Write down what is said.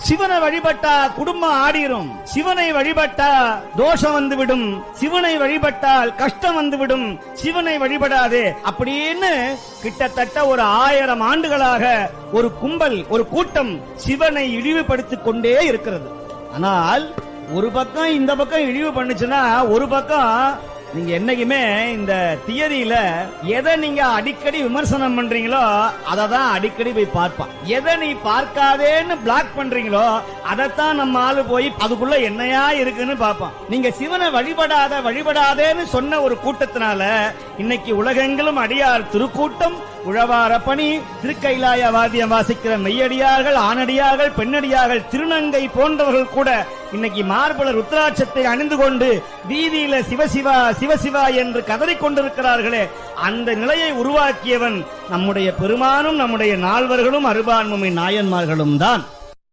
சிவனை வழிபட்டா குடும்பம் ஆடிரும், சிவனை வழிபட்டா தோஷம் வந்துவிடும், சிவனை வழிபட்டால் கஷ்டம் வந்துவிடும், சிவனை வழிபடாதே அப்படின்னு கிட்டத்தட்ட ஒரு 1000 ஆண்டுகளாக ஒரு கும்பல், ஒரு கூட்டம் சிவனை இழிவுபடுத்திக் கொண்டே இருக்கிறது. ஆனால் ஒரு பக்கம் இந்த பக்கம் இழிவு பண்ணுச்சுன்னா, ஒரு பக்கம் நீங்க என்னைக்குமே இந்த தியரியில எதை நீங்க அடிக்கடி விமர்சனம் பண்றீங்களோ அதை தான் அடிக்கடி போய் பார்ப்பான். எதை நீ பார்க்காதேன்னு பிளாக் பண்றீங்களோ அதைத்தான் நம்ம ஆளு போய் அதுக்குள்ள என்னையா இருக்குன்னு பார்ப்பான். நீங்க சிவனை வழிபடாதேன்னு சொன்ன ஒரு கூட்டத்தினால இன்னைக்கு உலகெங்கிலும் அடியார் திருக்கூட்டம், உழவார பணி, திருக்கைலாய வாத்தியம் வாசிக்கிற மெய்யடியார்கள், ஆணடியார்கள், பெண்ணடியார்கள், திருநங்கை போன்றவர்கள் கூட இன்னைக்கு மார்பல ருத்ராட்சத்தை அணிந்து கொண்டு வீதியில சிவசிவா சிவசிவா என்று கதறிக் கொண்டிருக்கிறார்களே, அந்த நிலையை உருவாக்கியவன் நம்முடைய பெருமானும் நம்முடைய நால்வர்களும் அருபான்மை நாயன்மார்களும் தான்.